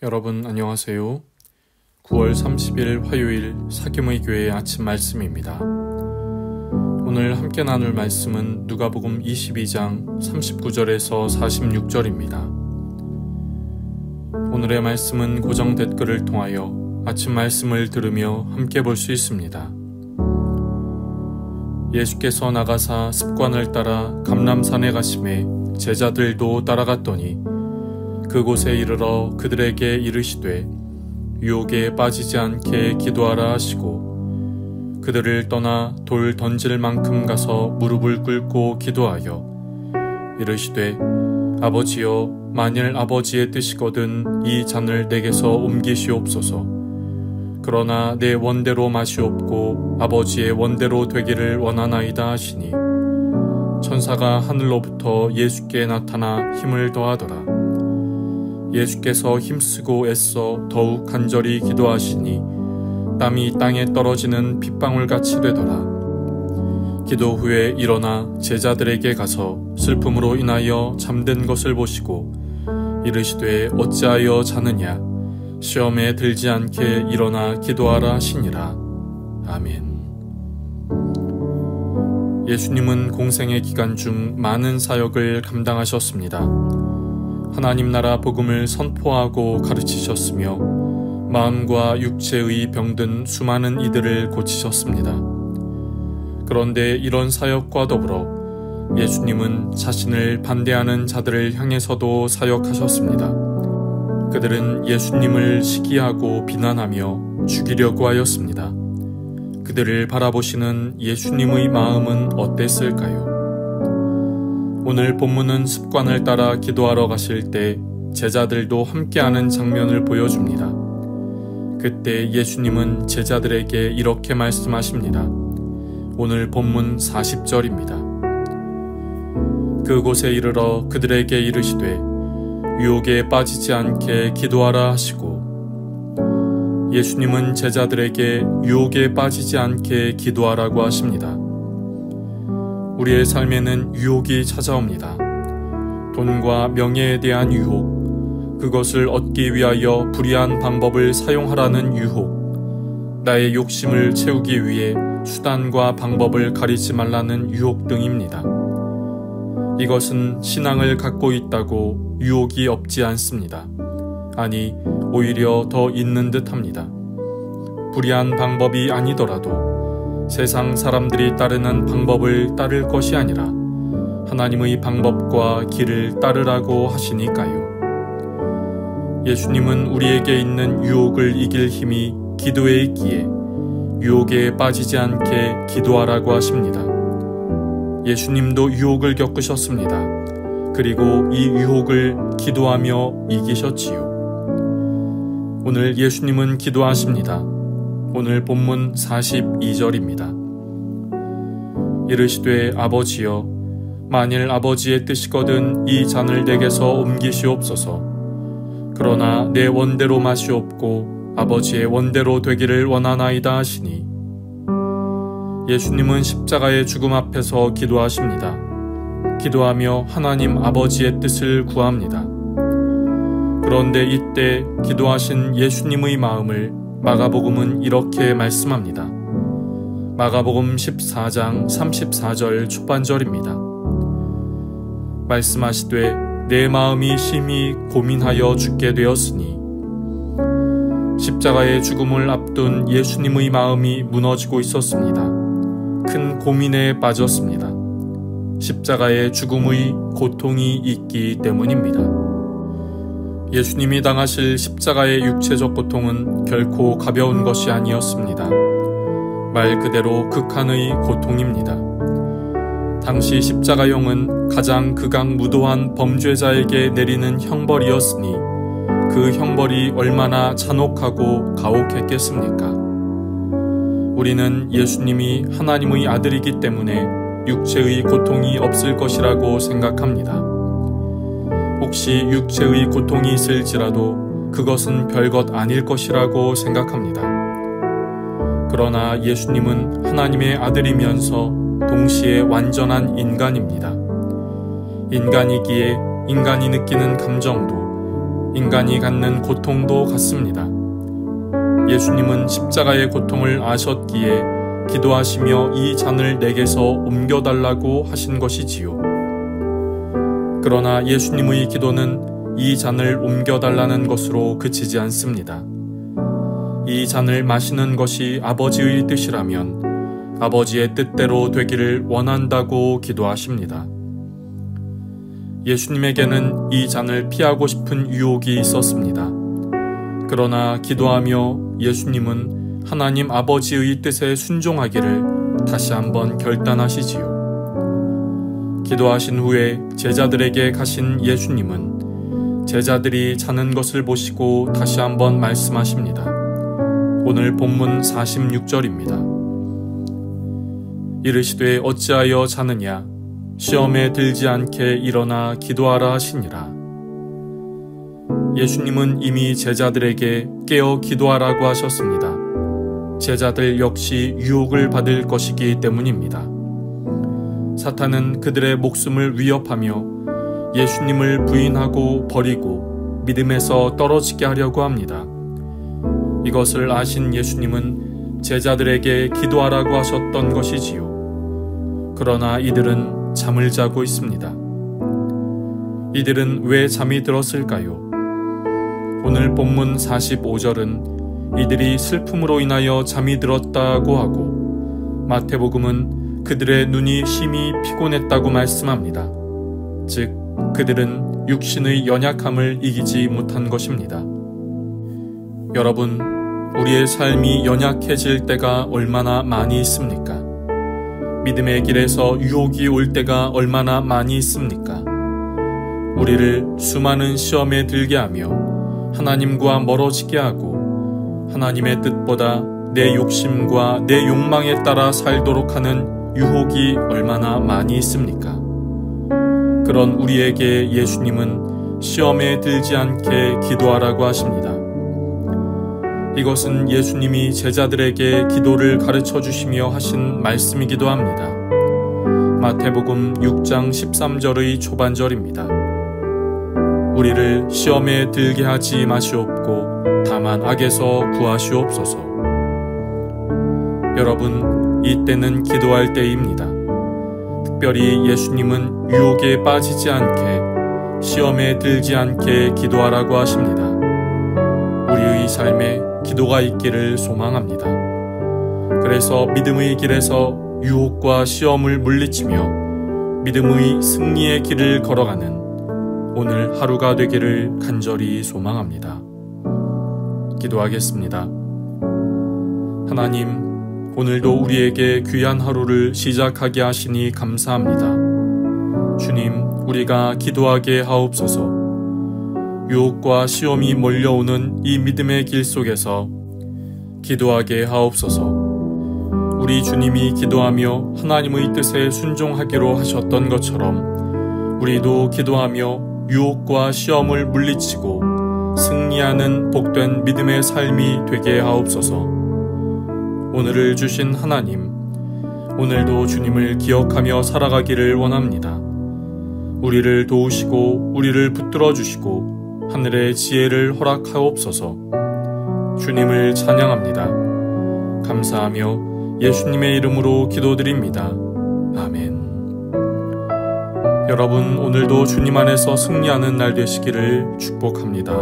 여러분 안녕하세요. 9월 30일 화요일 사귐의 교회 아침 말씀입니다. 오늘 함께 나눌 말씀은 누가복음 22장 39절에서 46절입니다. 오늘의 말씀은 고정 댓글을 통하여 아침 말씀을 들으며 함께 볼 수 있습니다. 예수께서 나가사 습관을 따라 감람산에 가시매 제자들도 따라갔더니 그곳에 이르러 그들에게 이르시되 유혹에 빠지지 않게 기도하라 하시고 그들을 떠나 돌 던질 만큼 가서 무릎을 꿇고 기도하여 이르시되 아버지여 만일 아버지의 뜻이거든 이 잔을 내게서 옮기시옵소서. 그러나 내 원대로 마시옵고 아버지의 원대로 되기를 원하나이다 하시니 천사가 하늘로부터 예수께 나타나 힘을 더하더라. 예수께서 힘쓰고 애써 더욱 간절히 기도하시니 땀이 땅에 떨어지는 핏방울같이 되더라. 기도 후에 일어나 제자들에게 가서 슬픔으로 인하여 잠든 것을 보시고 이르시되 어찌하여 자느냐 시험에 들지 않게 일어나 기도하라 하시니라. 아멘. 예수님은 공생의 기간 중 많은 사역을 감당하셨습니다. 하나님 나라 복음을 선포하고 가르치셨으며 마음과 육체의 병든 수많은 이들을 고치셨습니다. 그런데 이런 사역과 더불어 예수님은 자신을 반대하는 자들을 향해서도 사역하셨습니다. 그들은 예수님을 시기하고 비난하며 죽이려고 하였습니다. 그들을 바라보시는 예수님의 마음은 어땠을까요? 오늘 본문은 습관을 따라 기도하러 가실 때 제자들도 함께하는 장면을 보여줍니다. 그때 예수님은 제자들에게 이렇게 말씀하십니다. 오늘 본문 40절입니다. 그곳에 이르러 그들에게 이르시되 유혹에 빠지지 않게 기도하라 하시고 예수님은 제자들에게 유혹에 빠지지 않게 기도하라고 하십니다. 우리의 삶에는 유혹이 찾아옵니다. 돈과 명예에 대한 유혹, 그것을 얻기 위하여 불의한 방법을 사용하라는 유혹, 나의 욕심을 채우기 위해 수단과 방법을 가리지 말라는 유혹 등입니다. 이것은 신앙을 갖고 있다고 유혹이 없지 않습니다. 아니, 오히려 더 있는 듯합니다. 불의한 방법이 아니더라도 세상 사람들이 따르는 방법을 따를 것이 아니라 하나님의 방법과 길을 따르라고 하시니까요. 예수님은 우리에게 있는 유혹을 이길 힘이 기도에 있기에 유혹에 빠지지 않게 기도하라고 하십니다. 예수님도 유혹을 겪으셨습니다. 그리고 이 유혹을 기도하며 이기셨지요. 오늘 예수님은 기도하십니다. 오늘 본문 42절입니다. 이르시되 아버지여 만일 아버지의 뜻이거든 이 잔을 내게서 옮기시옵소서. 그러나 내 원대로 마시옵고 아버지의 원대로 되기를 원하나이다 하시니 예수님은 십자가의 죽음 앞에서 기도하십니다. 기도하며 하나님 아버지의 뜻을 구합니다. 그런데 이때 기도하신 예수님의 마음을 마가복음은 이렇게 말씀합니다. 마가복음 14장 34절 초반절입니다. 말씀하시되 내 마음이 심히 고민하여 죽게 되었으니 십자가의 죽음을 앞둔 예수님의 마음이 무너지고 있었습니다. 큰 고민에 빠졌습니다. 십자가의 죽음의 고통이 있기 때문입니다. 예수님이 당하실 십자가의 육체적 고통은 결코 가벼운 것이 아니었습니다. 말 그대로 극한의 고통입니다. 당시 십자가형은 가장 극악무도한 범죄자에게 내리는 형벌이었으니 그 형벌이 얼마나 잔혹하고 가혹했겠습니까? 우리는 예수님이 하나님의 아들이기 때문에 육체의 고통이 없을 것이라고 생각합니다. 혹시 육체의 고통이 있을지라도 그것은 별것 아닐 것이라고 생각합니다. 그러나 예수님은 하나님의 아들이면서 동시에 완전한 인간입니다. 인간이기에 인간이 느끼는 감정도 인간이 갖는 고통도 같습니다. 예수님은 십자가의 고통을 아셨기에 기도하시며 이 잔을 내게서 옮겨달라고 하신 것이지요. 그러나 예수님의 기도는 이 잔을 옮겨달라는 것으로 그치지 않습니다. 이 잔을 마시는 것이 아버지의 뜻이라면 아버지의 뜻대로 되기를 원한다고 기도하십니다. 예수님에게는 이 잔을 피하고 싶은 유혹이 있었습니다. 그러나 기도하며 예수님은 하나님 아버지의 뜻에 순종하기를 다시 한번 결단하시지요. 기도하신 후에 제자들에게 가신 예수님은 제자들이 자는 것을 보시고 다시 한번 말씀하십니다. 오늘 본문 46절입니다. 이르시되 어찌하여 자느냐? 시험에 들지 않게 일어나 기도하라 하시니라. 예수님은 이미 제자들에게 깨어 기도하라고 하셨습니다. 제자들 역시 유혹을 받을 것이기 때문입니다. 사탄은 그들의 목숨을 위협하며 예수님을 부인하고 버리고 믿음에서 떨어지게 하려고 합니다. 이것을 아신 예수님은 제자들에게 기도하라고 하셨던 것이지요. 그러나 이들은 잠을 자고 있습니다. 이들은 왜 잠이 들었을까요? 오늘 본문 45절은 이들이 슬픔으로 인하여 잠이 들었다고 하고 마태복음은 그들의 눈이 심히 피곤했다고 말씀합니다. 즉 그들은 육신의 연약함을 이기지 못한 것입니다. 여러분, 우리의 삶이 연약해질 때가 얼마나 많이 있습니까? 믿음의 길에서 유혹이 올 때가 얼마나 많이 있습니까? 우리를 수많은 시험에 들게 하며 하나님과 멀어지게 하고 하나님의 뜻보다 내 욕심과 내 욕망에 따라 살도록 하는 유혹이 얼마나 많이 있습니까? 그런 우리에게 예수님은 시험에 들지 않게 기도하라고 하십니다. 이것은 예수님이 제자들에게 기도를 가르쳐 주시며 하신 말씀이기도 합니다. 마태복음 6장 13절의 초반절입니다. 우리를 시험에 들게 하지 마시옵고 다만 악에서 구하시옵소서. 여러분, 이때는 기도할 때입니다. 특별히 예수님은 유혹에 빠지지 않게, 시험에 들지 않게 기도하라고 하십니다. 우리의 삶에 기도가 있기를 소망합니다. 그래서 믿음의 길에서 유혹과 시험을 물리치며 믿음의 승리의 길을 걸어가는 오늘 하루가 되기를 간절히 소망합니다. 기도하겠습니다. 하나님, 오늘도 우리에게 귀한 하루를 시작하게 하시니 감사합니다. 주님, 우리가 기도하게 하옵소서. 유혹과 시험이 몰려오는 이 믿음의 길 속에서 기도하게 하옵소서. 우리 주님이 기도하며 하나님의 뜻에 순종하기로 하셨던 것처럼 우리도 기도하며 유혹과 시험을 물리치고 승리하는 복된 믿음의 삶이 되게 하옵소서. 오늘을 주신 하나님, 오늘도 주님을 기억하며 살아가기를 원합니다. 우리를 도우시고 우리를 붙들어 주시고 하늘의 지혜를 허락하옵소서. 주님을 찬양합니다. 감사하며 예수님의 이름으로 기도드립니다. 아멘. 여러분, 오늘도 주님 안에서 승리하는 날 되시기를 축복합니다.